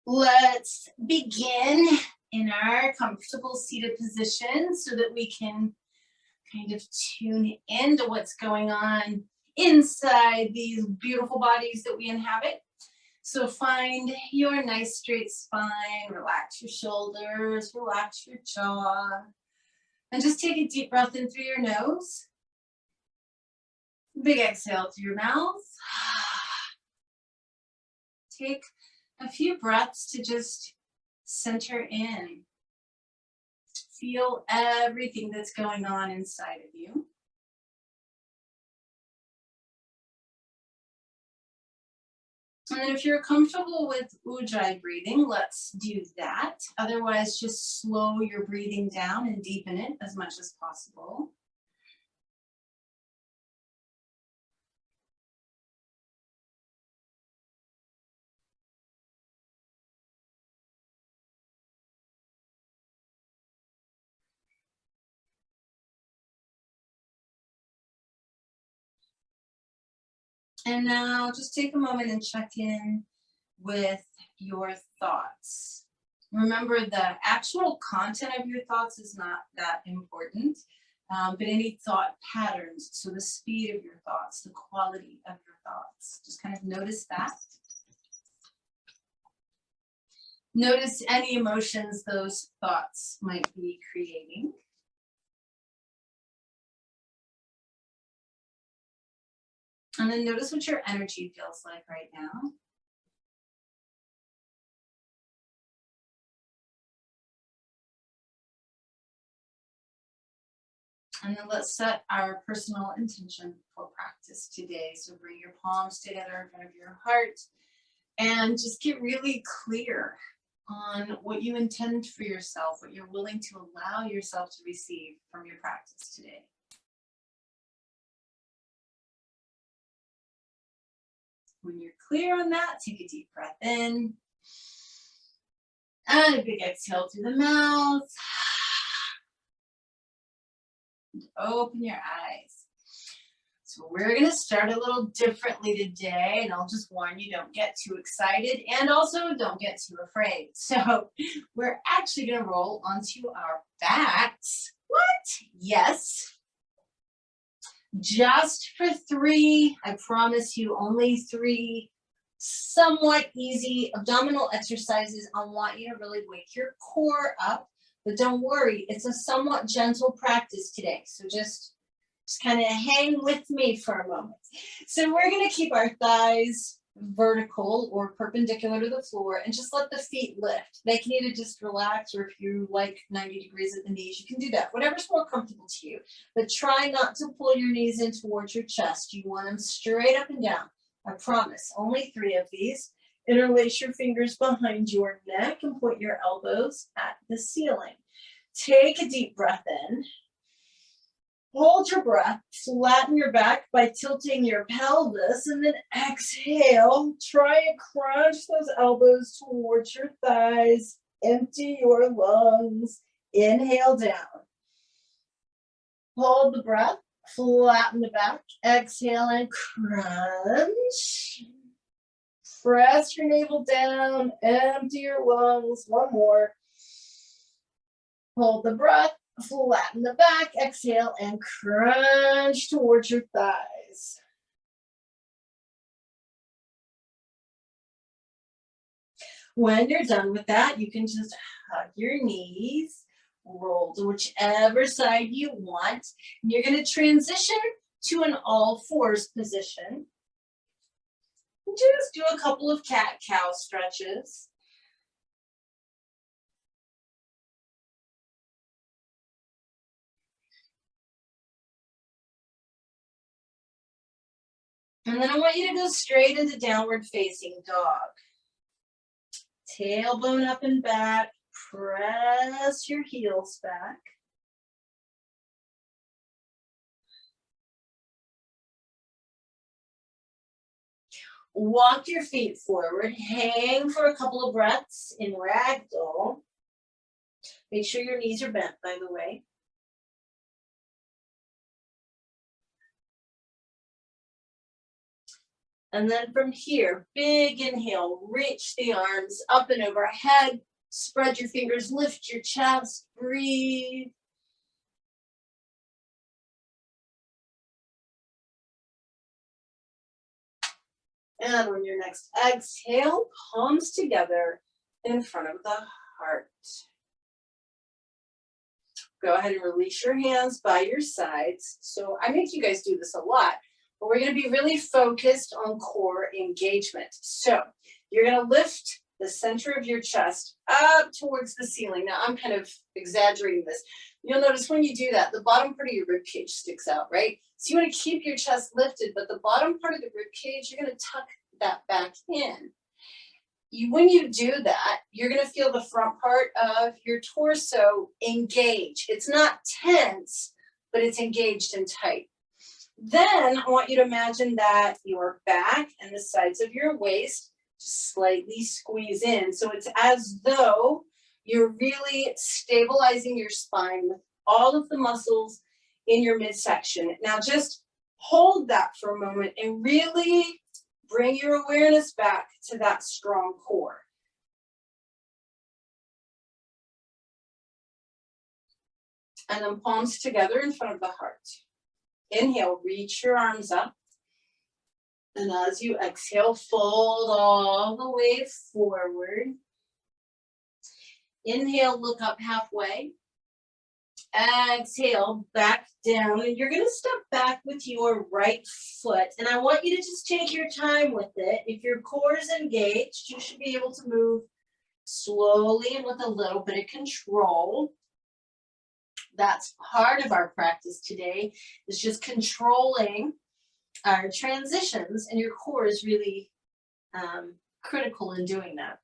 Let's begin in our comfortable seated position so that we can kind of tune into what's going on inside these beautiful bodies that we inhabit. So find your nice straight spine, relax your shoulders, relax your jaw, and just take a deep breath in through your nose. Big exhale through your mouth. Take a few breaths to just center in. Feel everything that's going on inside of you. And then if you're comfortable with Ujjayi breathing, let's do that. Otherwise, just slow your breathing down and deepen it as much as possible. And now just take a moment and check in with your thoughts. Remember, the actual content of your thoughts is not that important, but any thought patterns, so the speed of your thoughts, the quality of your thoughts, just kind of notice that. Notice any emotions those thoughts might be creating. And then notice what your energy feels like right now. And then let's set our personal intention for practice today. So bring your palms together in front of your heart and just get really clear on what you intend for yourself, what you're willing to allow yourself to receive from your practice today. When you're clear on that, take a deep breath in. And a big exhale through the mouth. And open your eyes. So we're going to start a little differently today, and I'll just warn you, don't get too excited, and also don't get too afraid. So we're actually going to roll onto our backs. What? Yes. Just for 3, I promise you, only 3 somewhat easy abdominal exercises. I want you to really wake your core up, but don't worry, it's a somewhat gentle practice today. So just kind of hang with me for a moment. So we're going to keep our thighs vertical or perpendicular to the floor and just let the feet lift. They can either just relax, or if you like 90 degrees at the knees, you can do that, whatever's more comfortable to you. But try not to pull your knees in towards your chest. You want them straight up and down. I promise, only 3 of these. Interlace your fingers behind your neck and point your elbows at the ceiling. Take a deep breath in. Hold your breath, flatten your back by tilting your pelvis, and then exhale. Try and crunch those elbows towards your thighs. Empty your lungs. Inhale down. Hold the breath, flatten the back. Exhale and crunch. Press your navel down. Empty your lungs. One more. Hold the breath. Flatten the back, exhale, and crunch towards your thighs. When you're done with that, you can just hug your knees, roll to whichever side you want, and you're going to transition to an all-fours position. Just do a couple of cat-cow stretches. And then I want you to go straight into downward facing dog. Tailbone up and back. Press your heels back. Walk your feet forward. Hang for a couple of breaths in ragdoll. Make sure your knees are bent, by the way. And then from here, big inhale, reach the arms up and overhead, spread your fingers, lift your chest, breathe. And on your next exhale, palms together in front of the heart. Go ahead and release your hands by your sides. So I make you guys do this a lot, but we're going to be really focused on core engagement. So you're going to lift the center of your chest up towards the ceiling. Now I'm kind of exaggerating this. You'll notice when you do that, the bottom part of your rib cage sticks out, right? So you want to keep your chest lifted, but the bottom part of the rib cage, you're going to tuck that back in. When you do that, you're going to feel the front part of your torso engage. It's not tense, but it's engaged and tight. Then I want you to imagine that your back and the sides of your waist just slightly squeeze in. So it's as though you're really stabilizing your spine with all of the muscles in your midsection. Now just hold that for a moment and really bring your awareness back to that strong core. And then palms together in front of the heart. Inhale, reach your arms up. And as you exhale, fold all the way forward. Inhale, look up halfway. Exhale, back down, and you're going to step back with your right foot, and I want you to just take your time with it. If your core is engaged, you should be able to move slowly and with a little bit of control. That's part of our practice today, is just controlling our transitions, and your core is really critical in doing that.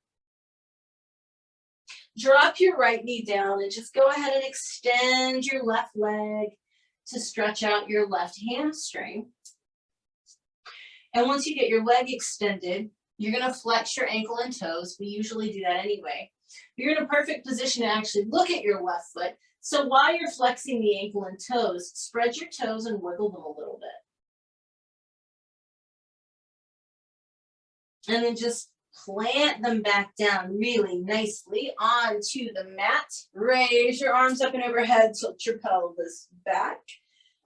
Drop your right knee down and just go ahead and extend your left leg to stretch out your left hamstring. And once you get your leg extended, you're going to flex your ankle and toes. We usually do that anyway. You're in a perfect position to actually look at your left foot. So while you're flexing the ankle and toes, spread your toes and wiggle them a little bit. And then just plant them back down really nicely onto the mat. Raise your arms up and overhead, tilt your pelvis back,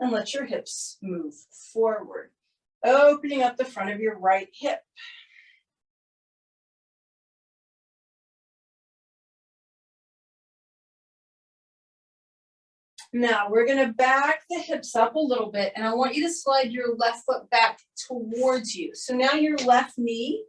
and let your hips move forward, opening up the front of your right hip. Now we're going to back the hips up a little bit, and I want you to slide your left foot back towards you. So now your left knee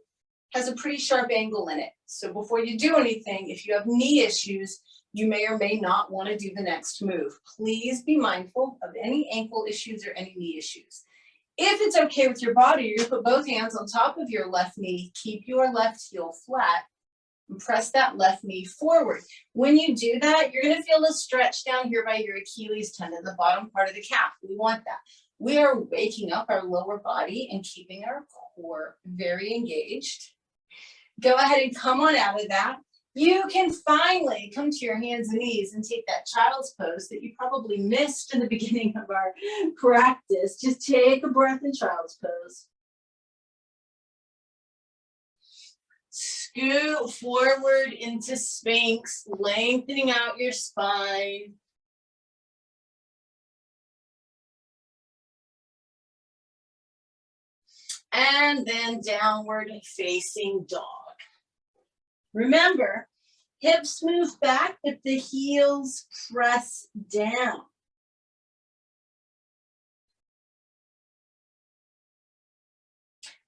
has a pretty sharp angle in it. So before you do anything, if you have knee issues, you may or may not want to do the next move. Please be mindful of any ankle issues or any knee issues. If it's okay with your body, you're going to put both hands on top of your left knee, keep your left heel flat, and press that left knee forward. When you do that, you're going to feel a stretch down here by your Achilles tendon, the bottom part of the calf. We want that. We are waking up our lower body and keeping our core very engaged. Go ahead and come on out of that. You can finally come to your hands and knees and take that child's pose that you probably missed in the beginning of our practice. Just take a breath in child's pose. Scoot forward into Sphinx, lengthening out your spine. And then downward facing dog. Remember, hips move back, but the heels press down.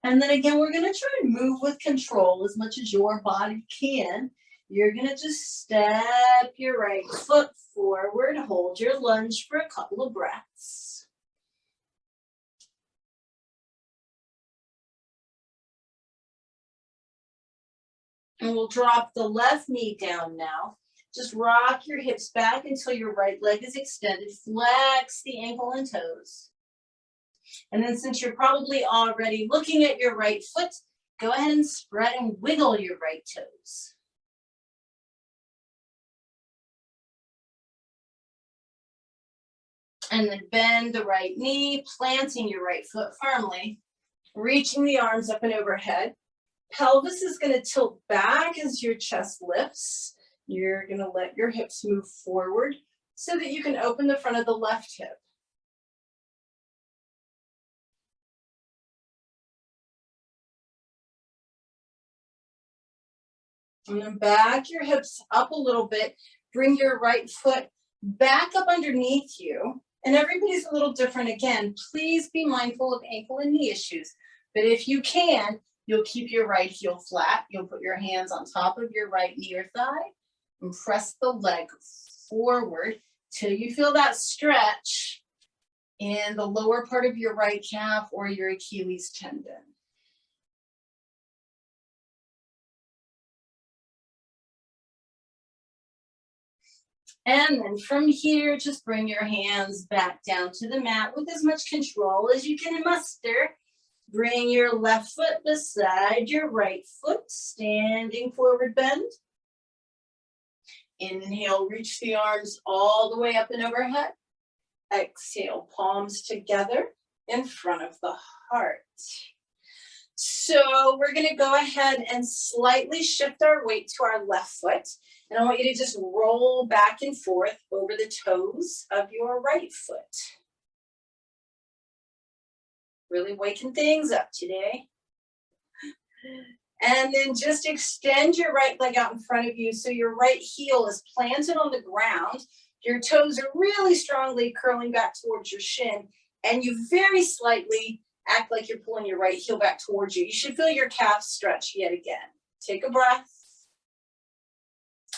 And then again, we're going to try and move with control as much as your body can. You're going to just step your right foot forward, hold your lunge for a couple of breaths. And we'll drop the left knee down now. Just rock your hips back until your right leg is extended. Flex the ankle and toes. And then since you're probably already looking at your right foot, go ahead and spread and wiggle your right toes. And then bend the right knee, planting your right foot firmly. Reaching the arms up and overhead. Pelvis is going to tilt back as your chest lifts. You're going to let your hips move forward so that you can open the front of the left hip. And then back your hips up a little bit. Bring your right foot back up underneath you. And everybody's a little different again. Please be mindful of ankle and knee issues. But if you can, you'll keep your right heel flat. You'll put your hands on top of your right knee or thigh and press the leg forward till you feel that stretch in the lower part of your right calf or your Achilles tendon. And then from here, just bring your hands back down to the mat with as much control as you can muster. Bring your left foot beside your right foot, standing forward bend. Inhale, reach the arms all the way up and overhead. Exhale, palms together in front of the heart. So we're going to go ahead and slightly shift our weight to our left foot. And I want you to just roll back and forth over the toes of your right foot. Really waking things up today. And then just extend your right leg out in front of you so your right heel is planted on the ground. Your toes are really strongly curling back towards your shin. And you very slightly act like you're pulling your right heel back towards you. You should feel your calf stretch yet again. Take a breath.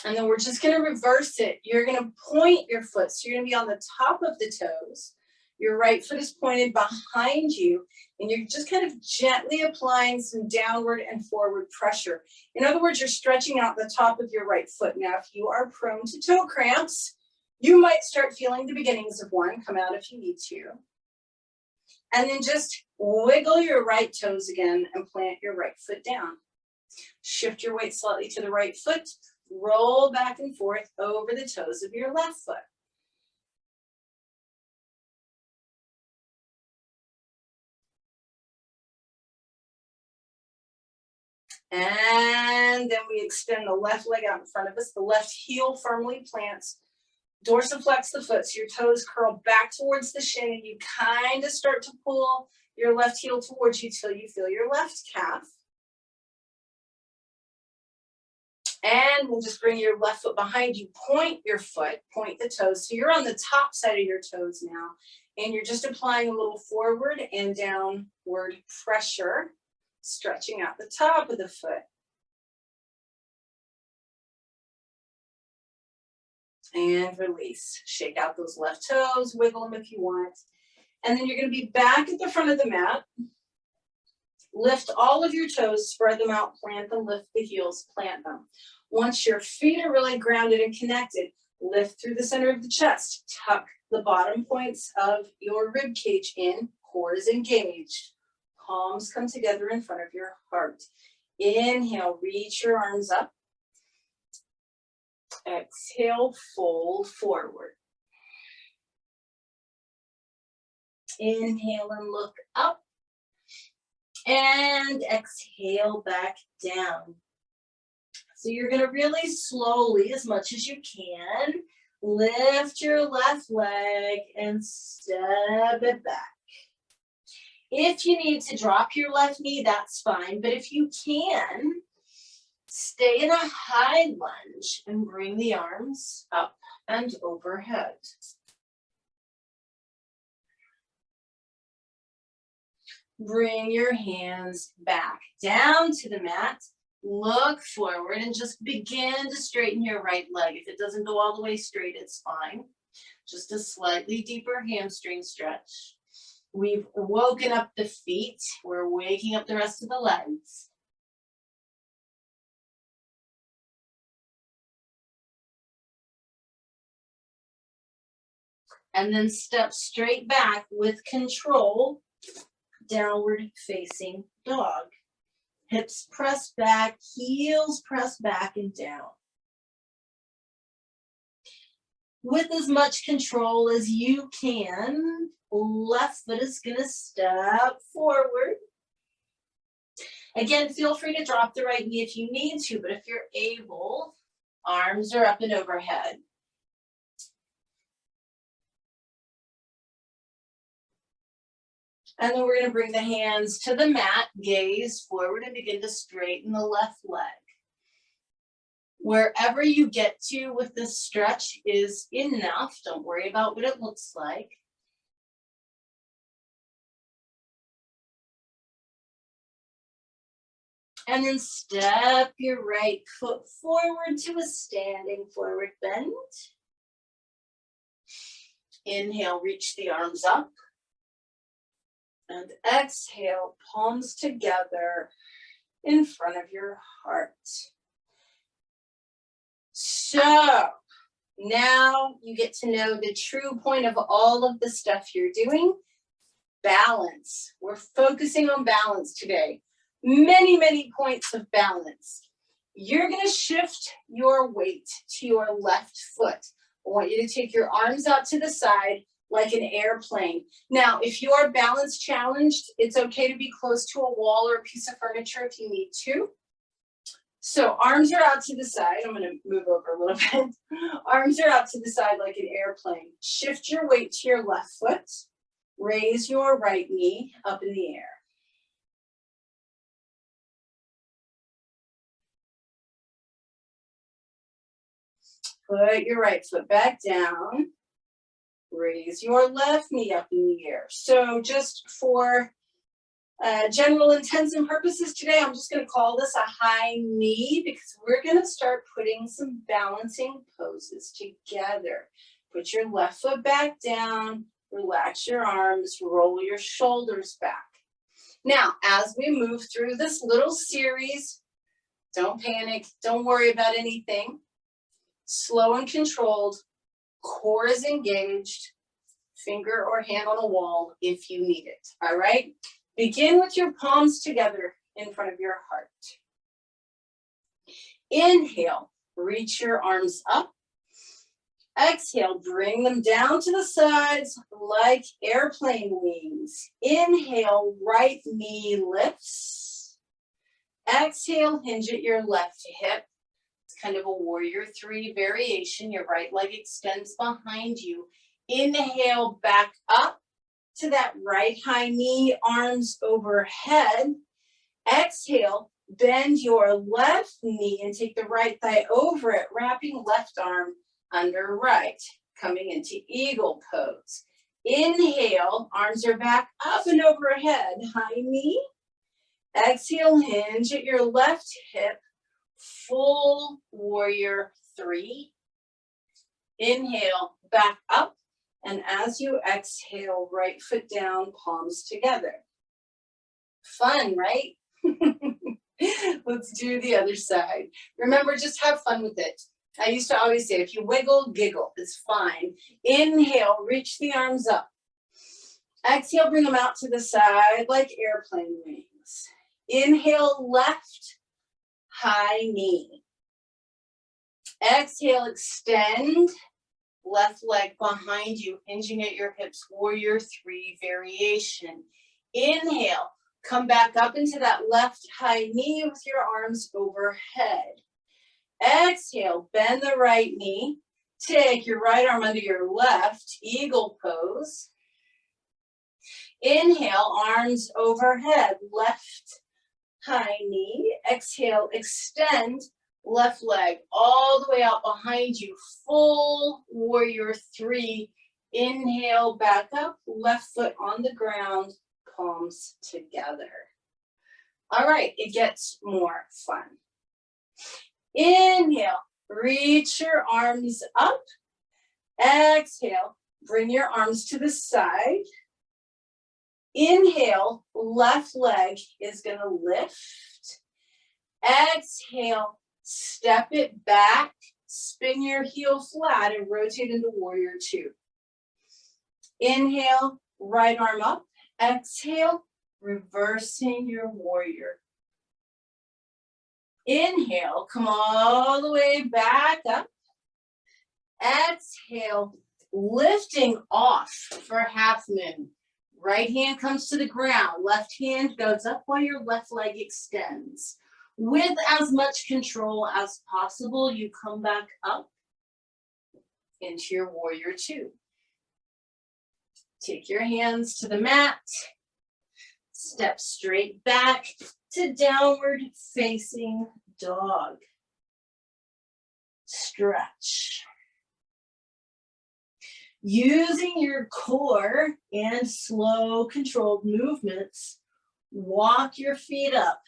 And then we're just going to reverse it. You're going to point your foot. So you're going to be on the top of the toes. Your right foot is pointed behind you. And you're just kind of gently applying some downward and forward pressure. In other words, you're stretching out the top of your right foot. Now, if you are prone to toe cramps, you might start feeling the beginnings of one. Come out if you need to. And then just wiggle your right toes again and plant your right foot down. Shift your weight slightly to the right foot. Roll back and forth over the toes of your left foot. And then we extend the left leg out in front of us. The left heel firmly plants. Dorsiflex the foot, so your toes curl back towards the shin, and you kind of start to pull your left heel towards you till you feel your left calf. And we'll just bring your left foot behind you, point your foot, point the toes. So you're on the top side of your toes now, and you're just applying a little forward and downward pressure, stretching out the top of the foot. And release. Shake out those left toes, wiggle them if you want. And then you're going to be back at the front of the mat. Lift all of your toes, spread them out, plant them, lift the heels, plant them. Once your feet are really grounded and connected, lift through the center of the chest. Tuck the bottom points of your rib cage in, core is engaged. Palms come together in front of your heart. Inhale, reach your arms up. Exhale, fold forward. Inhale and look up. And exhale back down. So you're going to really slowly, as much as you can, lift your left leg and step it back. If you need to drop your left knee, that's fine. But if you can, stay in a high lunge and bring the arms up and overhead. Bring your hands back down to the mat. Look forward and just begin to straighten your right leg. If it doesn't go all the way straight, it's fine. Just a slightly deeper hamstring stretch. We've woken up the feet. We're waking up the rest of the legs. And then step straight back with control, downward facing dog. Hips press back, heels press back and down. With as much control as you can, left foot is going to step forward. Again, feel free to drop the right knee if you need to, but if you're able, arms are up and overhead. And then we're going to bring the hands to the mat, gaze forward, and begin to straighten the left leg. Wherever you get to with this stretch is enough. Don't worry about what it looks like. And then step your right foot forward to a standing forward bend. Inhale, reach the arms up. And exhale, palms together in front of your heart. So now you get to know the true point of all of the stuff you're doing. Balance. We're focusing on balance today. Many, many points of balance. You're going to shift your weight to your left foot. I want you to take your arms out to the side like an airplane. Now, if you are balance challenged, it's okay to be close to a wall or a piece of furniture if you need to. So arms are out to the side. I'm going to move over a little bit. Arms are out to the side like an airplane. Shift your weight to your left foot. Raise your right knee up in the air. Put your right foot back down. Raise your left knee up in the air. So just for general intents and purposes today, I'm just going to call this a high knee because we're going to start putting some balancing poses together. Put your left foot back down, relax your arms, roll your shoulders back. Now, as we move through this little series, don't panic, don't worry about anything. Slow and controlled, core is engaged, finger or hand on a wall if you need it, all right? Begin with your palms together in front of your heart. Inhale, reach your arms up. Exhale, bring them down to the sides like airplane wings. Inhale, right knee lifts. Exhale, hinge at your left hip. It's kind of a warrior three variation. Your right leg extends behind you. Inhale, back up to that right high knee, arms overhead. Exhale, bend your left knee and take the right thigh over it, wrapping left arm under right, coming into eagle pose. Inhale, arms are back up and overhead, high knee. Exhale, hinge at your left hip, full warrior three. Inhale, back up. And as you exhale, right foot down, palms together. Fun, right? Let's do the other side. Remember, just have fun with it. I used to always say, if you wiggle, giggle, it's fine. Inhale, reach the arms up. Exhale, bring them out to the side like airplane wings. Inhale, left, high knee. Exhale, extend. Left leg behind you, hinging at your hips, warrior three variation. Inhale, come back up into that left high knee with your arms overhead. Exhale, bend the right knee. Take your right arm under your left, eagle pose. Inhale, arms overhead, left high knee. Exhale, extend. Left leg all the way out behind you, full warrior three. Inhale, back up, left foot on the ground, palms together. All right, it gets more fun. Inhale, reach your arms up. Exhale, bring your arms to the side. Inhale, left leg is going to lift. Exhale, step it back, spin your heel flat and rotate into warrior two. Inhale, right arm up. Exhale, reversing your warrior. Inhale, come all the way back up. Exhale, lifting off for half moon. Right hand comes to the ground. Left hand goes up while your left leg extends. With as much control as possible, you come back up into your warrior two. Take your hands to the mat. Step straight back to downward facing dog. Stretch. Using your core and slow controlled movements, walk your feet up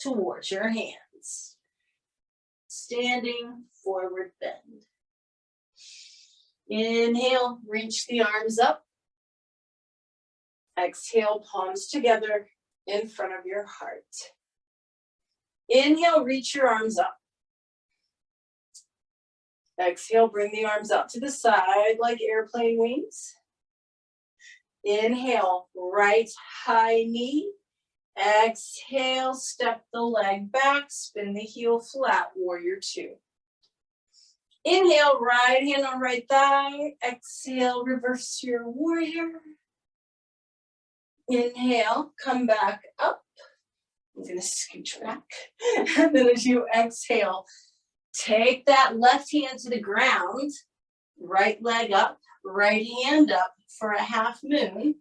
towards your hands. Standing forward bend. Inhale, reach the arms up. Exhale, palms together in front of your heart. Inhale, reach your arms up. Exhale, bring the arms out to the side like airplane wings. Inhale, right high knee. Exhale, step the leg back, spin the heel flat, warrior two. Inhale, right hand on right thigh. Exhale, reverse your warrior. Inhale, come back up. I'm gonna scooch back. And then as you exhale, take that left hand to the ground, right leg up, right hand up for a half moon.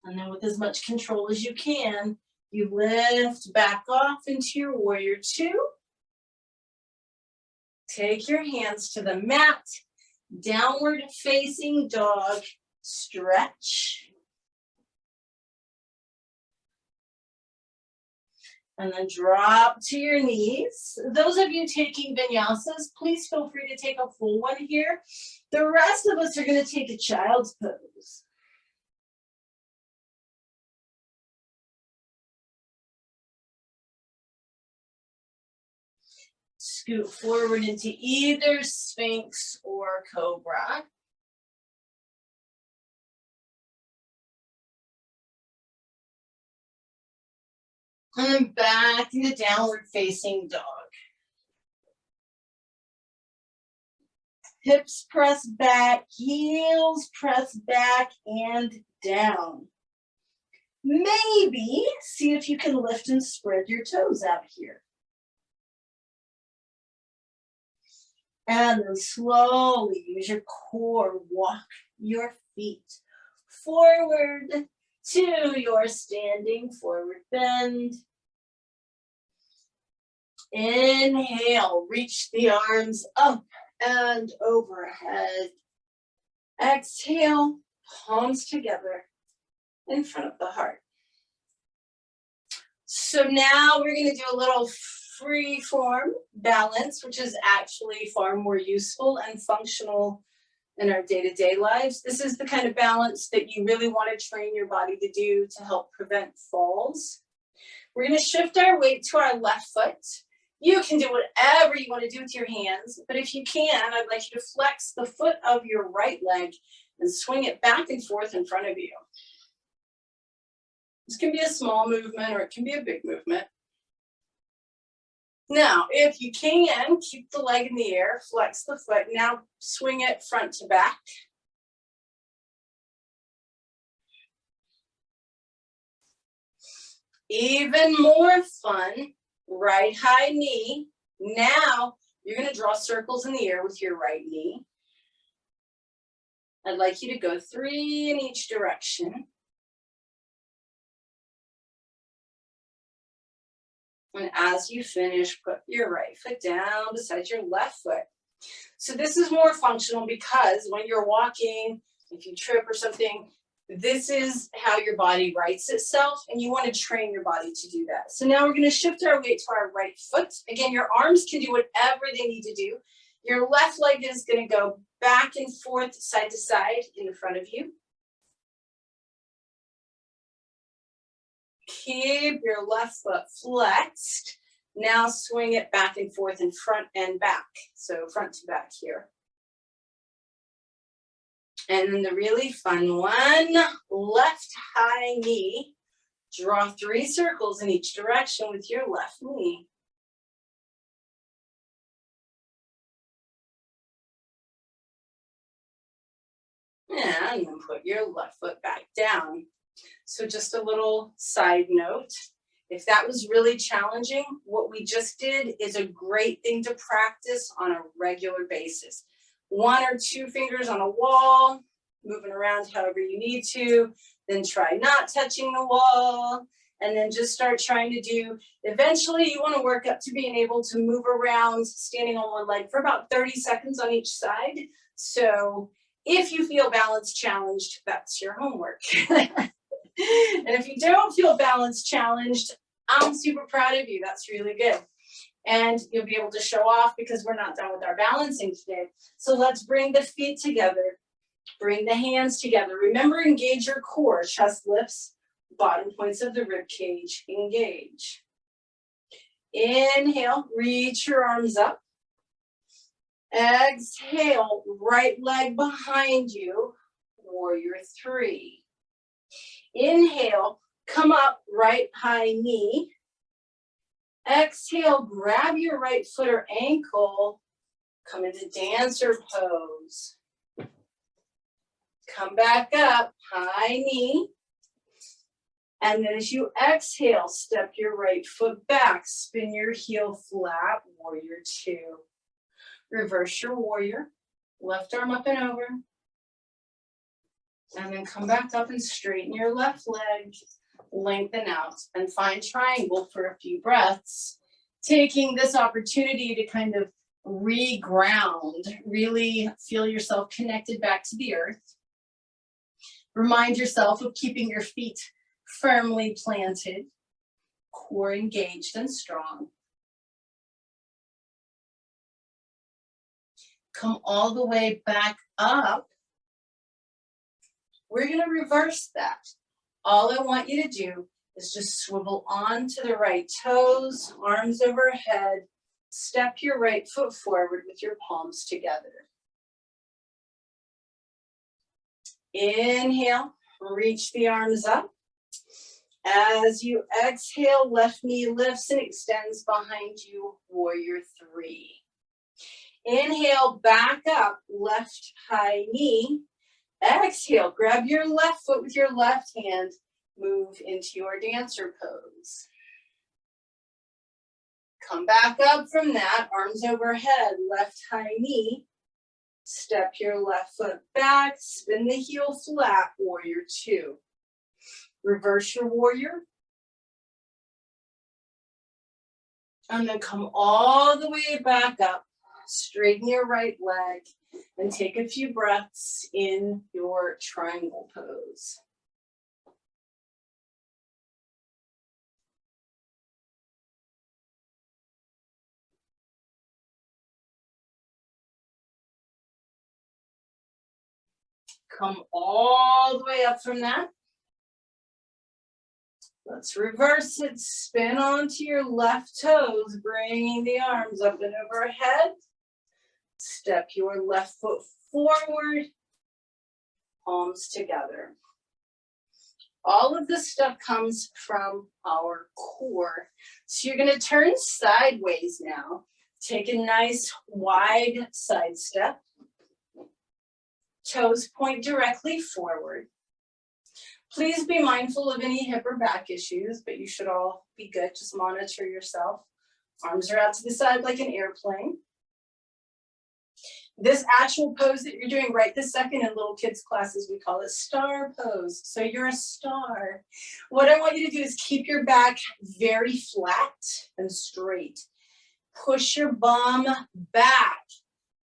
And then with as much control as you can, you lift back off into your warrior two. Take your hands to the mat, downward facing dog, stretch. And then drop to your knees. Those of you taking vinyasas, please feel free to take a full one here. The rest of us are going to take a child's pose. Scoot forward into either Sphinx or Cobra. And then back into downward facing dog. Hips press back, heels press back and down. Maybe see if you can lift and spread your toes out here. And then slowly use your core, walk your feet forward to your standing forward bend. Inhale, reach the arms up and overhead. Exhale, palms together in front of the heart. So now we're going to do a little free form balance, which is actually far more useful and functional in our day-to-day lives. This is the kind of balance that you really want to train your body to do to help prevent falls. We're going to shift our weight to our left foot. You can do whatever you want to do with your hands, but if you can, I'd like you to flex the foot of your right leg and swing it back and forth in front of you. This can be a small movement or it can be a big movement. Now, if you can, keep the leg in the air, flex the foot. Now swing it front to back. Even more fun, right high knee. Now you're going to draw circles in the air with your right knee. I'd like you to go 3 in each direction. And as you finish, put your right foot down beside your left foot. So this is more functional because when you're walking, if you trip or something, this is how your body rights itself, and you want to train your body to do that. So now we're going to shift our weight to our right foot. Again, your arms can do whatever they need to do. Your left leg is going to go back and forth, side to side in front of you. Keep your left foot flexed. Now swing it back and forth in front and back. So front to back here. And then the really fun one, left high knee. Draw 3 circles in each direction with your left knee. and then put your left foot back down. So just a little side note, if that was really challenging, what we just did is a great thing to practice on a regular basis. 1 or 2 fingers on a wall, moving around however you need to, then try not touching the wall, and then just start trying to do, eventually you want to work up to being able to move around standing on one leg for about 30 seconds on each side. So if you feel balance challenged, that's your homework. And if you don't feel balance challenged, I'm super proud of you. That's really good. And you'll be able to show off because we're not done with our balancing today. So let's bring the feet together. Bring the hands together. Remember, engage your core, chest lifts, bottom points of the rib cage, engage. Inhale, reach your arms up. Exhale, right leg behind you, warrior 3. Inhale, come up, right high knee. Exhale, grab your right foot or ankle, come into dancer pose. Come back up, high knee. And then as you exhale, step your right foot back, spin your heel flat, warrior 2. Reverse your warrior, left arm up and over. And then come back up and straighten your left leg, lengthen out, and find triangle for a few breaths. Taking this opportunity to kind of re-ground, really feel yourself connected back to the earth. Remind yourself of keeping your feet firmly planted, core engaged and strong. Come all the way back up. We're going to reverse that. All I want you to do is just swivel on to the right toes, arms overhead, step your right foot forward with your palms together. Inhale, reach the arms up. As you exhale, left knee lifts and extends behind you, warrior 3. Inhale, back up, left high knee. Exhale, grab your left foot with your left hand, move into your dancer pose. Come back up from that, arms overhead, left high knee. Step your left foot back, spin the heel flat, warrior 2. Reverse your warrior. And then come all the way back up, straighten your right leg, and take a few breaths in your triangle pose. Come all the way up from that. Let's reverse it. Spin onto your left toes, bringing the arms up and overhead. Step your left foot forward, palms together. All of this stuff comes from our core. So you're going to turn sideways now. Take a nice wide side step. Toes point directly forward. Please be mindful of any hip or back issues, but you should all be good. Just monitor yourself. Arms are out to the side like an airplane. This actual pose that you're doing right this second in little kids classes, we call it star pose. So you're a star. What I want you to do is keep your back very flat and straight. Push your bum back,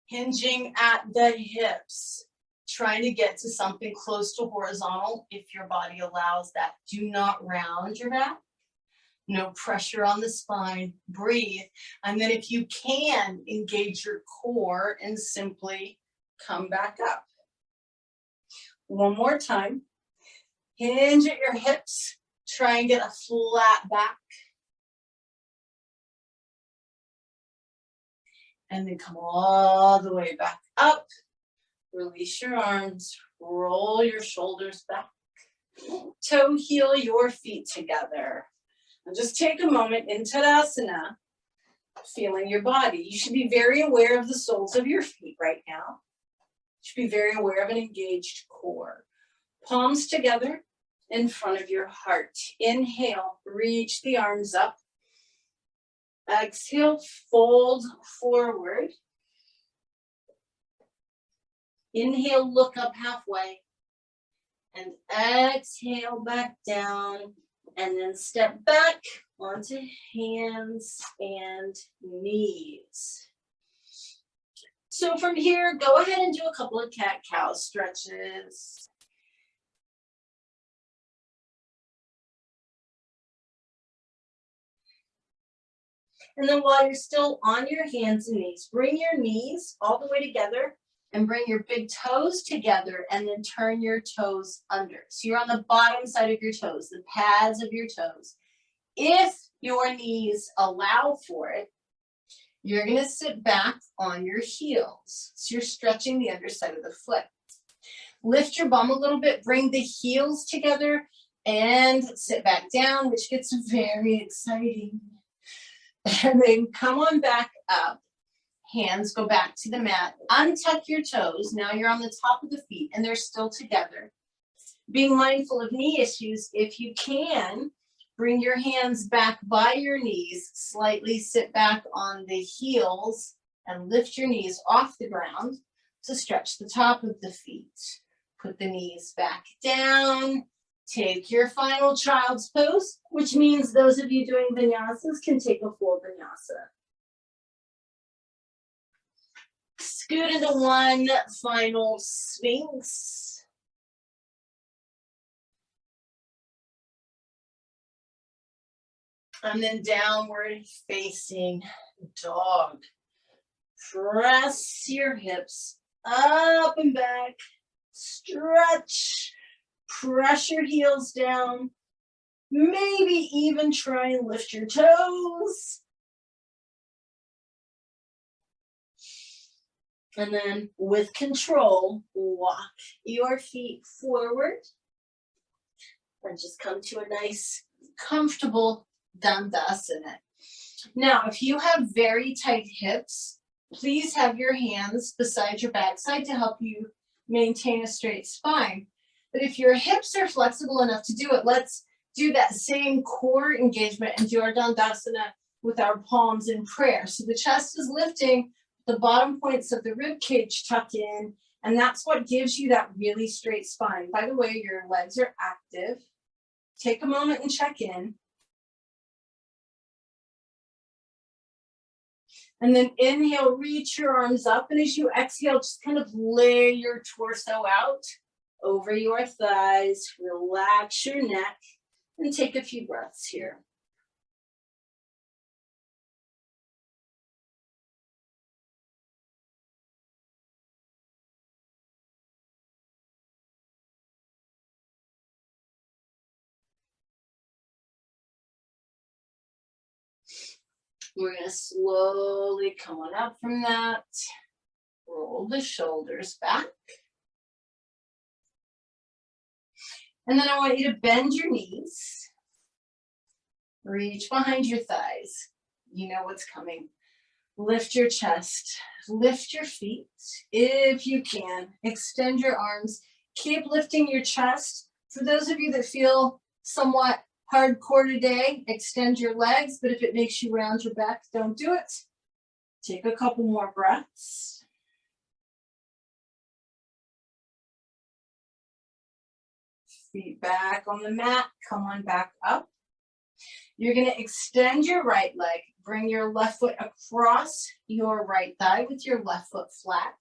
hinging at the hips. Trying to get to something close to horizontal if your body allows that. Do not round your back. No pressure on the spine. Breathe. And then if you can, engage your core and simply come back up. One more time. Hinge at your hips. Try and get a flat back. And then come all the way back up. Release your arms, roll your shoulders back, toe heel your feet together. And just take a moment in Tadasana, feeling your body. You should be very aware of the soles of your feet right now. Should be very aware of an engaged core. Palms together in front of your heart. Inhale, reach the arms up. Exhale, fold forward. Inhale, look up halfway. And exhale back down. And then step back onto hands and knees. So from here, go ahead and do a couple of cat-cow stretches. And then while you're still on your hands and knees, bring your knees all the way together and bring your big toes together and then turn your toes under. So you're on the bottom side of your toes, the pads of your toes. If your knees allow for it, you're going to sit back on your heels. So you're stretching the underside of the foot. Lift your bum a little bit, bring the heels together and sit back down, which gets very exciting. And then come on back up. Hands go back to the mat. Untuck your toes. Now you're on the top of the feet and they're still together. Being mindful of knee issues, if you can, bring your hands back by your knees, slightly sit back on the heels and lift your knees off the ground to stretch the top of the feet. Put the knees back down. Take your final child's pose, which means those of you doing vinyasas can take a full vinyasa. Scoot into one final Sphinx. And then downward facing dog. Press your hips up and back. Stretch. Press your heels down. Maybe even try and lift your toes. And then with control, walk your feet forward. And just come to a nice, comfortable Dandasana. Now, if you have very tight hips, please have your hands beside your backside to help you maintain a straight spine. But if your hips are flexible enough to do it, let's do that same core engagement and do our Dandasana with our palms in prayer. So the chest is lifting, the bottom points of the rib cage tuck in, and that's what gives you that really straight spine. By the way, your legs are active. Take a moment and check in. And then inhale, reach your arms up. And as you exhale, just kind of lay your torso out over your thighs. Relax your neck and take a few breaths here. We're going to slowly come on up from that. Roll the shoulders back. And then I want you to bend your knees. Reach behind your thighs. You know what's coming. Lift your chest. Lift your feet if you can. Extend your arms. Keep lifting your chest. For those of you that feel somewhat hardcore today, extend your legs, but if it makes you round your back, don't do it. Take a couple more breaths. Feet back on the mat, come on back up. You're gonna extend your right leg, bring your left foot across your right thigh with your left foot flat.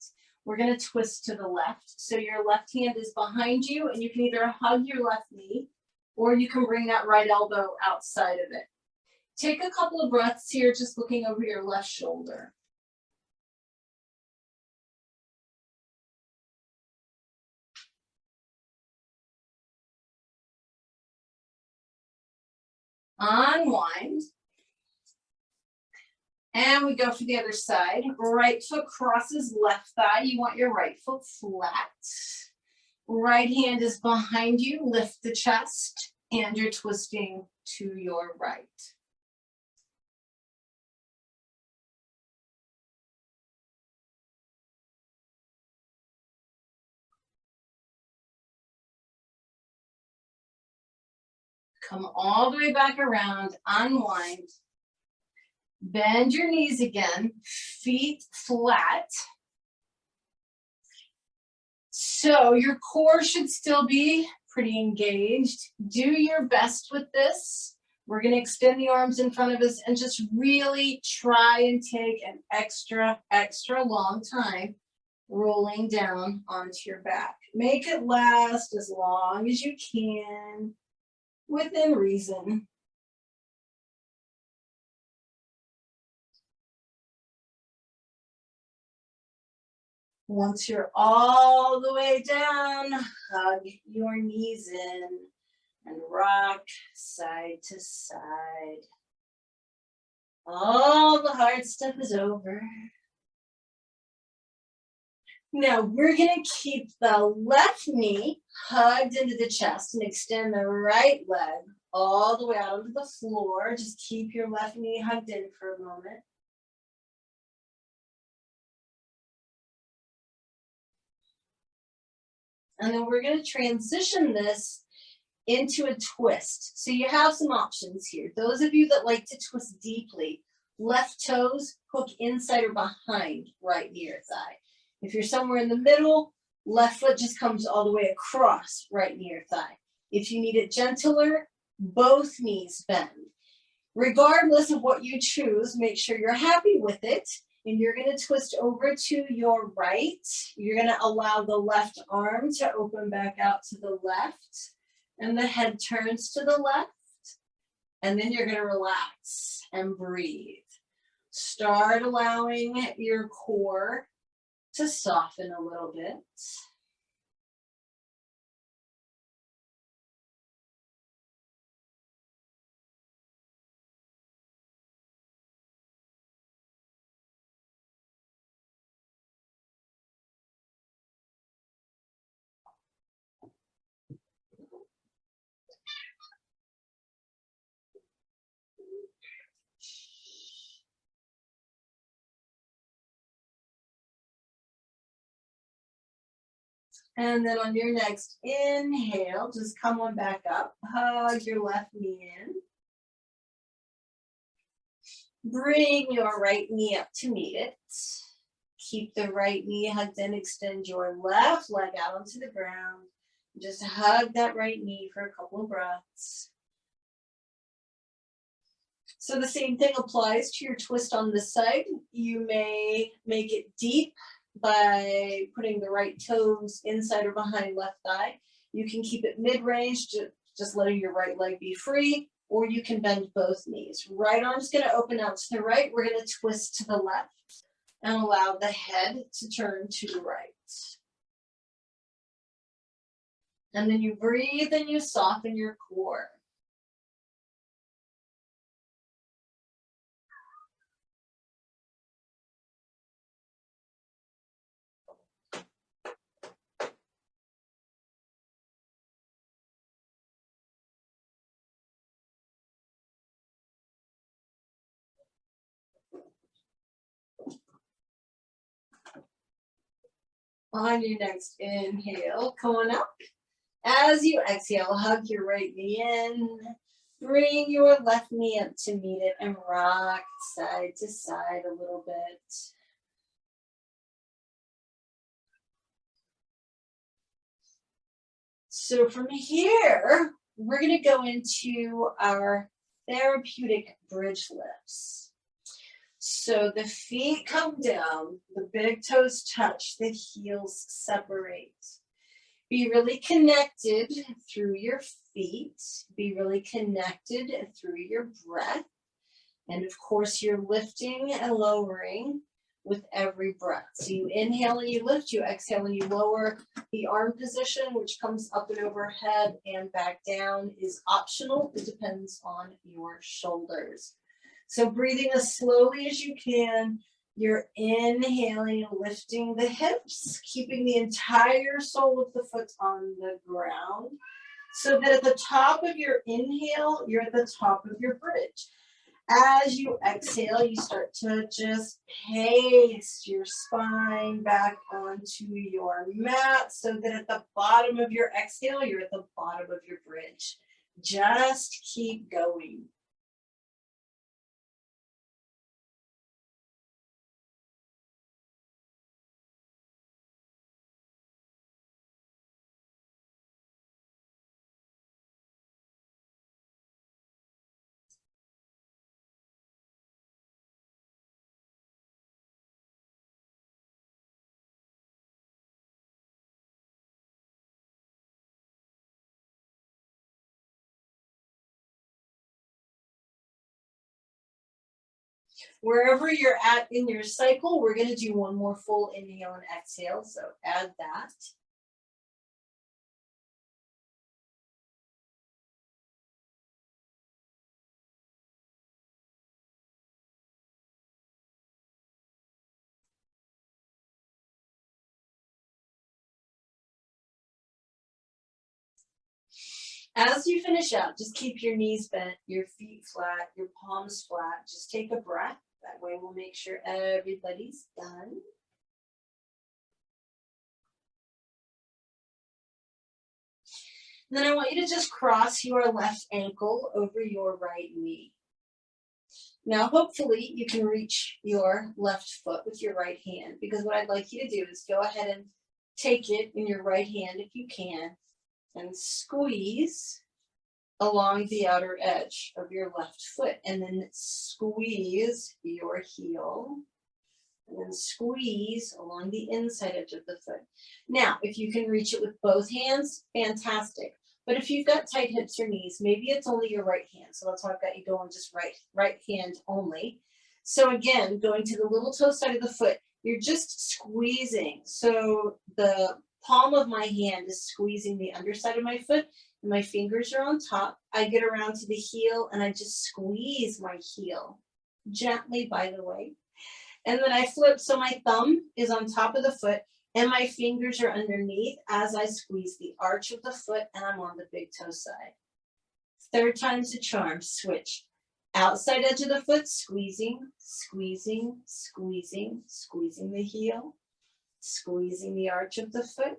We're gonna twist to the left. So your left hand is behind you and you can either hug your left knee or you can bring that right elbow outside of it. Take a couple of breaths here, just looking over your left shoulder. Unwind. And we go for the other side. Right foot crosses left thigh. You want your right foot flat. Right hand is behind you. Lift the chest and you're twisting to your right. Come all the way back around, unwind. Bend your knees again, feet flat. So your core should still be pretty engaged. Do your best with this. We're gonna extend the arms in front of us and just really try and take an extra long time rolling down onto your back. Make it last as long as you can, within reason. Once you're all the way down, hug your knees in and rock side to side. All the hard stuff is over. Now we're gonna keep the left knee hugged into the chest and extend the right leg all the way out onto the floor. Just keep your left knee hugged in for a moment. And then we're going to transition this into a twist. So you have some options here. Those of you that like to twist deeply, left toes hook inside or behind right near thigh. If you're somewhere in the middle, left foot just comes all the way across right near thigh. If you need it gentler, both knees bend. Regardless of what you choose, make sure you're happy with it. And you're going to twist over to your right. You're going to allow the left arm to open back out to the left. And the head turns to the left. And then you're going to relax and breathe. Start allowing your core to soften a little bit. And then on your next inhale, just come on back up. Hug your left knee in. Bring your right knee up to meet it. Keep the right knee hugged in. Extend your left leg out onto the ground. Just hug that right knee for a couple of breaths. So the same thing applies to your twist on this side. You may make it deep by putting the right toes inside or behind left thigh. You can keep it mid-range, just letting your right leg be free, or you can bend both knees. Right arm's gonna open out to the right. We're gonna twist to the left and allow the head to turn to the right. And then you breathe and you soften your core. On your next inhale, come on up. As you exhale, hug your right knee in. Bring your left knee up to meet it and rock side to side a little bit. So from here, we're going to go into our therapeutic bridge lifts. So the feet come down, the big toes touch, the heels separate. Be really connected through your feet. Be really connected through your breath. And of course, you're lifting and lowering with every breath. So you inhale and you lift, you exhale and you lower. The arm position, which comes up and overhead and back down, is optional. It depends on your shoulders. So breathing as slowly as you can. You're inhaling and lifting the hips, keeping the entire sole of the foot on the ground, so that at the top of your inhale, you're at the top of your bridge. As you exhale, you start to just pace your spine back onto your mat, so that at the bottom of your exhale, you're at the bottom of your bridge. Just keep going. Wherever you're at in your cycle, we're going to do one more full inhale and exhale. So add that. As you finish out, just keep your knees bent, your feet flat, your palms flat. Just take a breath. That way we'll make sure everybody's done. And then I want you to just cross your left ankle over your right knee. Now, hopefully you can reach your left foot with your right hand, because what I'd like you to do is go ahead and take it in your right hand if you can and squeeze along the outer edge of your left foot, and then squeeze your heel, and then squeeze along the inside edge of the foot. Now, if you can reach it with both hands, fantastic. But if you've got tight hips or knees, maybe it's only your right hand. So that's why I've got you going just right hand only. So again, going to the little toe side of the foot, you're just squeezing. So the palm of my hand is squeezing the underside of my foot, and my fingers are on top. I get around to the heel and I just squeeze my heel gently, by the way. And then I flip, so my thumb is on top of the foot and my fingers are underneath as I squeeze the arch of the foot, and I'm on the big toe side. Third time's a charm. Switch. Outside edge of the foot, squeezing, squeezing, squeezing, squeezing the heel, squeezing the arch of the foot.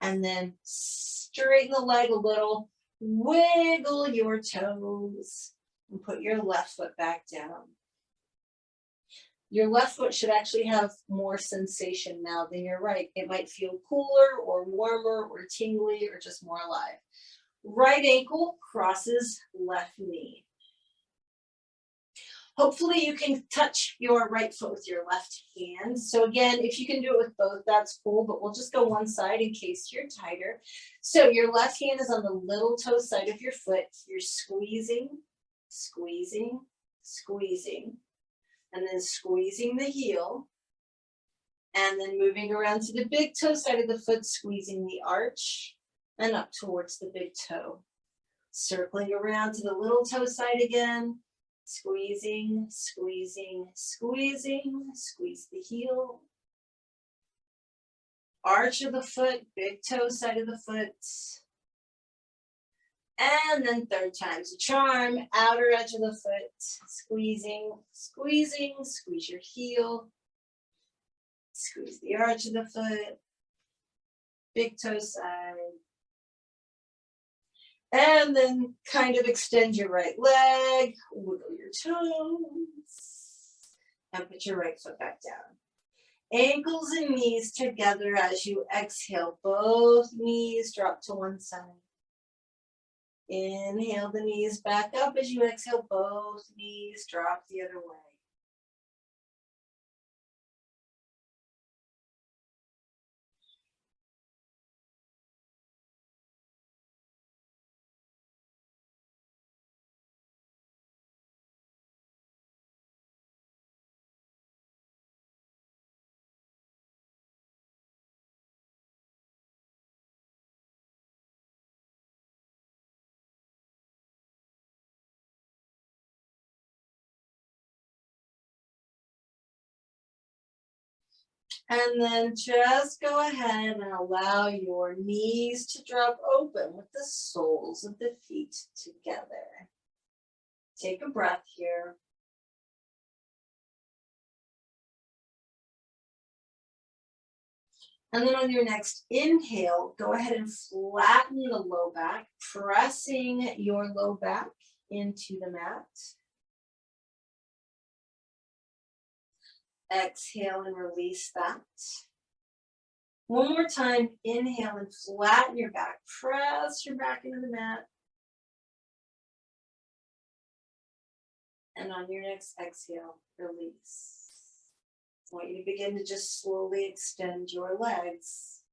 And then straighten the leg a little, wiggle your toes, and put your left foot back down. Your left foot should actually have more sensation now than your right. It might feel cooler or warmer or tingly or just more alive. Right ankle crosses left knee. Hopefully you can touch your right foot with your left hand. So again, if you can do it with both, that's cool, but we'll just go one side in case you're tighter. So your left hand is on the little toe side of your foot. You're squeezing, squeezing, squeezing, and then squeezing the heel, and then moving around to the big toe side of the foot, squeezing the arch and up towards the big toe. Circling around to the little toe side again, squeezing, squeezing, squeezing, squeeze the heel, arch of the foot, big toe side of the foot. And then third time's a charm, outer edge of the foot, squeezing, squeezing, squeeze your heel, squeeze the arch of the foot, big toe side. And then kind of extend your right leg, wiggle your toes, and put your right foot back down. Ankles and knees together as you exhale. Both knees drop to one side. Inhale the knees back up as you exhale. Both knees drop the other way. And then just go ahead and allow your knees to drop open with the soles of the feet together. Take a breath here. And then on your next inhale, go ahead and flatten the low back, pressing your low back into the mat. Exhale and release that. One more time, inhale and flatten your back. Press your back into the mat. And on your next exhale, release. I want you to begin to just slowly extend your legs,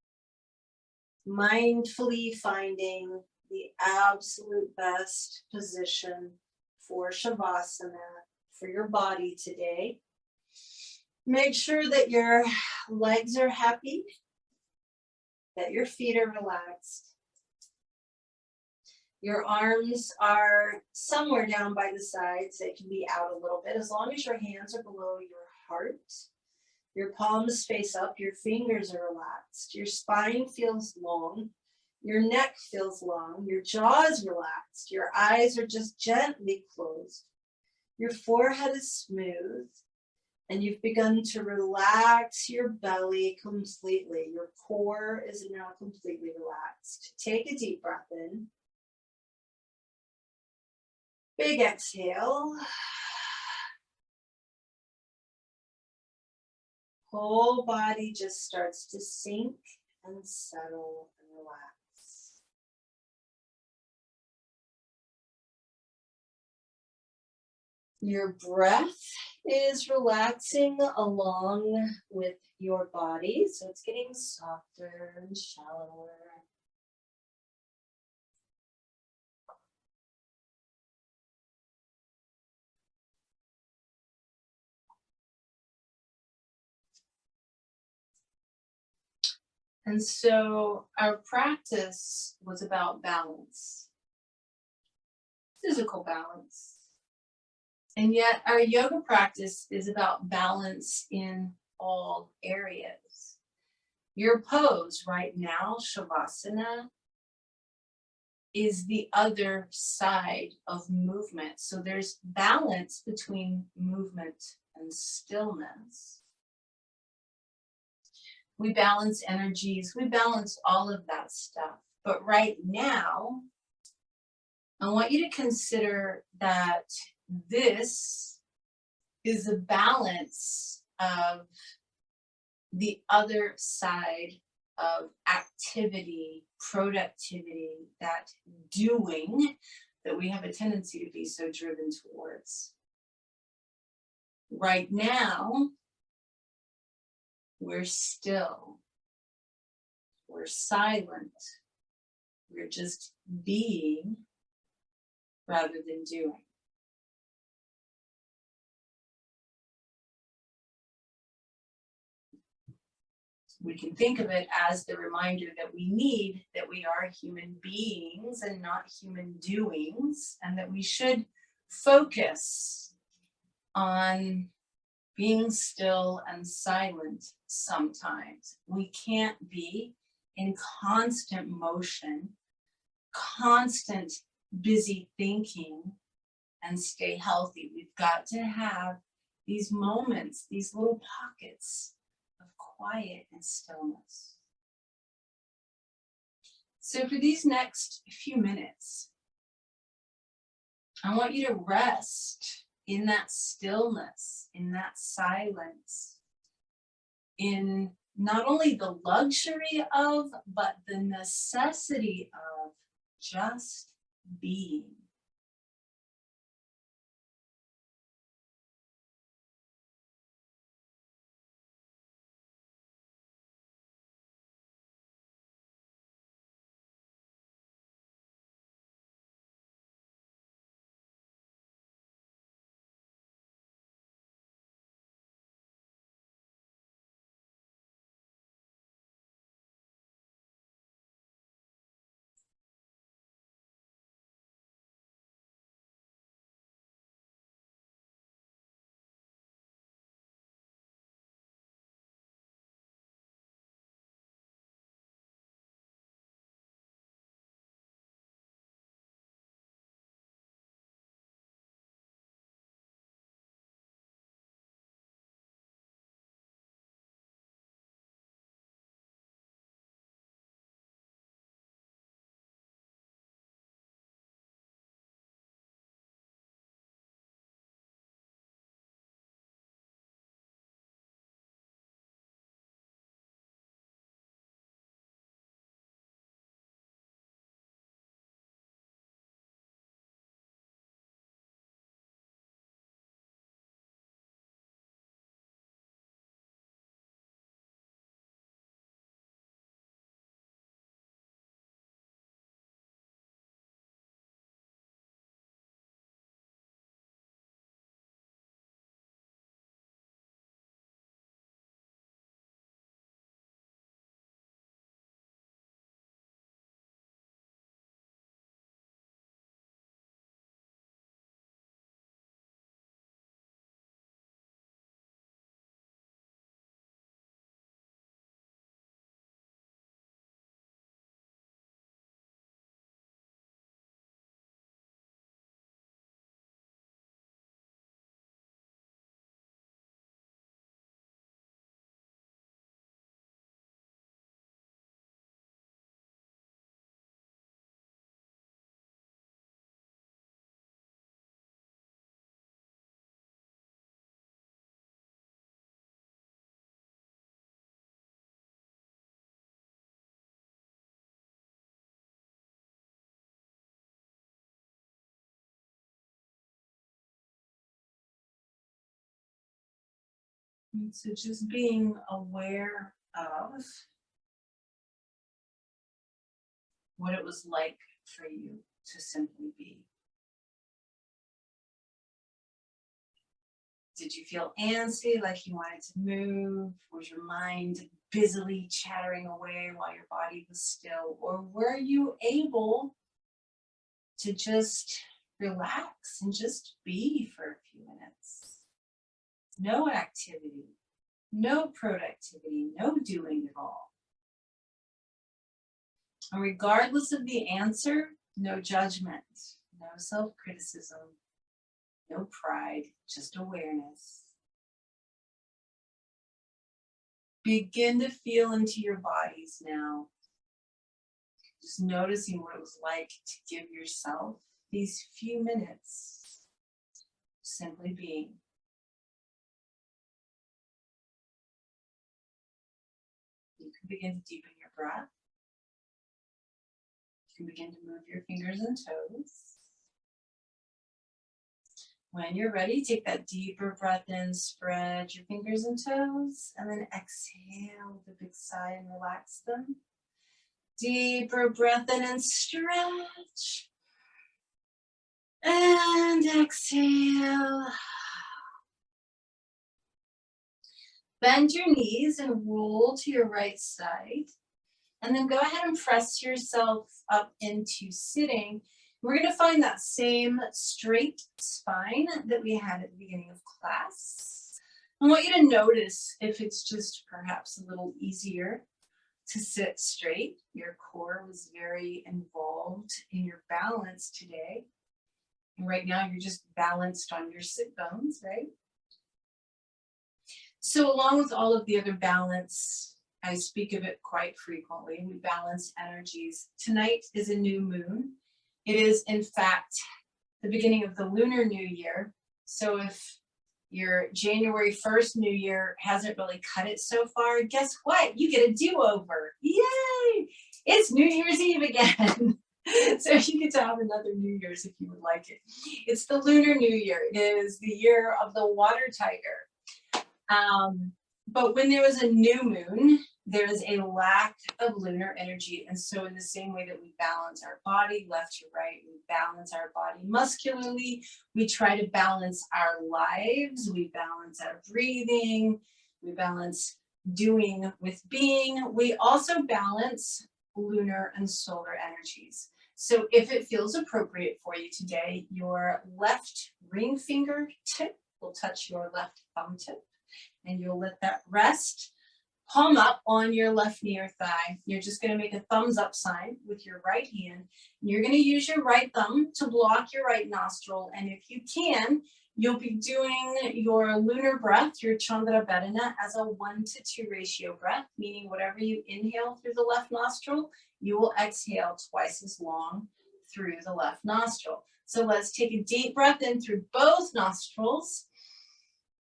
mindfully finding the absolute best position for Shavasana for your body today. Make sure that your legs are happy, that your feet are relaxed. Your arms are somewhere down by the sides. They can be out a little bit as long as your hands are below your heart. Your palms face up, your fingers are relaxed, your spine feels long, your neck feels long, your jaw is relaxed, your eyes are just gently closed, your forehead is smooth, and you've begun to relax your belly completely. Your core is now completely relaxed. Take a deep breath in. Big exhale. Whole body just starts to sink and settle and relax. Your breath is relaxing along with your body, so it's getting softer and shallower. And so our practice was about balance, physical balance. And yet our yoga practice is about balance in all areas. Your pose right now, Shavasana, is the other side of movement. So there's balance between movement and stillness. We balance energies, we balance all of that stuff. But right now, I want you to consider that this is a balance of the other side of activity, productivity, that doing that we have a tendency to be so driven towards. Right now, we're still, we're silent, we're just being rather than doing. We can think of it as the reminder that we need, that we are human beings and not human doings, and that we should focus on being still and silent sometimes. We can't be in constant motion, constant busy thinking, and stay healthy. We've got to have these moments, these little pockets of quiet and stillness. So for these next few minutes, I want you to rest in that stillness, in that silence, in not only the luxury of, but the necessity of just being. And so just being aware of what it was like for you to simply be. Did you feel antsy, like you wanted to move? Was your mind busily chattering away while your body was still? Or were you able to just relax and just be for a few minutes? No activity, no productivity, no doing at all. And regardless of the answer, no judgment, no self-criticism, no pride, just awareness. Begin to feel into your bodies now. Just noticing what it was like to give yourself these few minutes simply being. You can begin to deepen your breath. You can begin to move your fingers and toes. When you're ready, take that deeper breath in, spread your fingers and toes, and then exhale with a big sigh and relax them. Deeper breath in and stretch. And exhale. Bend your knees and roll to your right side. And then go ahead and press yourself up into sitting. We're going to find that same straight spine that we had at the beginning of class. I want you to notice if it's just perhaps a little easier to sit straight. Your core was very involved in your balance today. And right now you're just balanced on your sit bones, right? So along with all of the other balance, I speak of it quite frequently. We balance energies. Tonight is a new moon. It is, in fact, the beginning of the lunar new year. So if your January 1st new year hasn't really cut it so far, guess what? You get a do-over. Yay! It's New Year's Eve again. So you get to have another New Year's if you would like it. It's the lunar new year. It is the year of the water tiger. But when there is a new moon, there is a lack of lunar energy. And so in the same way that we balance our body left to right, we balance our body muscularly, we try to balance our lives, we balance our breathing, we balance doing with being. We also balance lunar and solar energies. So if it feels appropriate for you today, your left ring finger tip will touch your left thumb tip. And you'll let that rest, palm up on your left knee or thigh. You're just going to make a thumbs up sign with your right hand. And you're going to use your right thumb to block your right nostril. And if you can, you'll be doing your lunar breath, your Chandra Bharana, as a 1-to-2 ratio breath, meaning whatever you inhale through the left nostril, you will exhale twice as long through the left nostril. So let's take a deep breath in through both nostrils.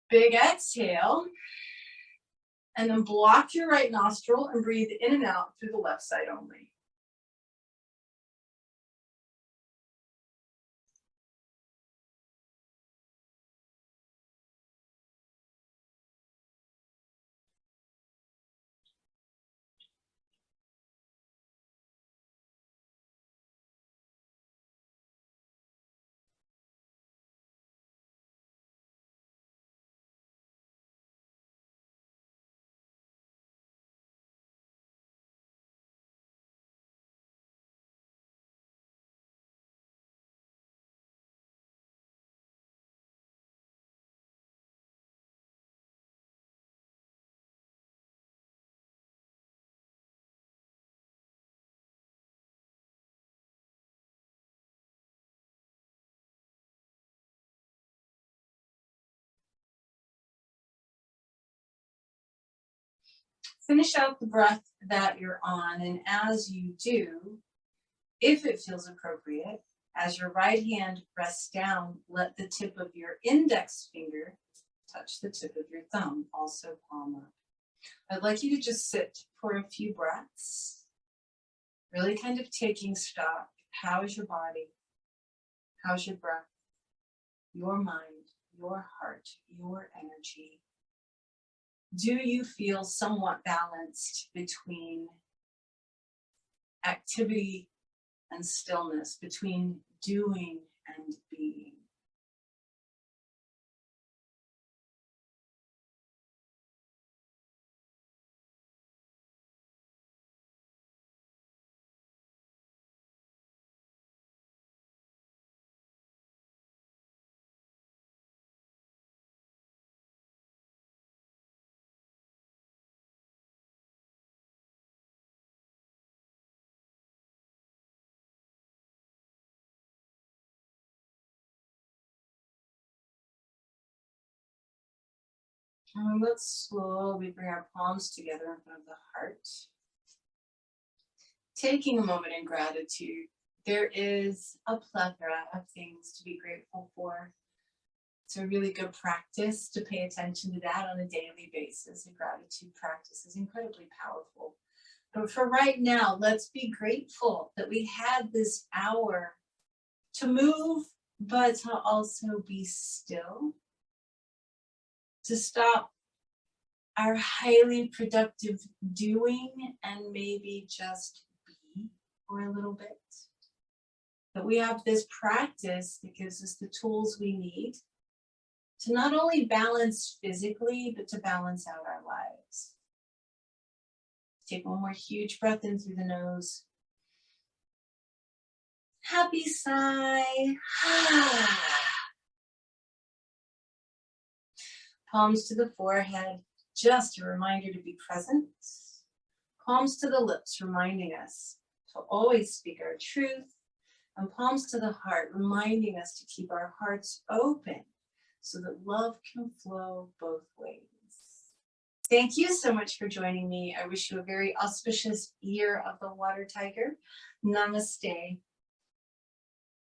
Big exhale, and then block your right nostril and breathe in and out through the left side only. Finish out the breath that you're on, and as you do, if it feels appropriate, as your right hand rests down, let the tip of your index finger touch the tip of your thumb, also palm up. I'd like you to just sit for a few breaths, really kind of taking stock. How is your body? How's your breath? Your mind, your heart, your energy. do you feel somewhat balanced between activity and stillness, between doing and being? And let's slowly bring our palms together in front of the heart. Taking a moment in gratitude, there is a plethora of things to be grateful for. It's a really good practice to pay attention to that on a daily basis. A gratitude practice is incredibly powerful. But for right now, let's be grateful that we had this hour to move, but to also be still, to stop our highly productive doing and maybe just be for a little bit. That we have this practice that gives us the tools we need to not only balance physically, but to balance out our lives. Take one more huge breath in through the nose. Happy sigh. Palms to the forehead, just a reminder to be present. Palms to the lips, reminding us to always speak our truth. And palms to the heart, reminding us to keep our hearts open so that love can flow both ways. Thank you so much for joining me. I wish you a very auspicious year of the water tiger. Namaste.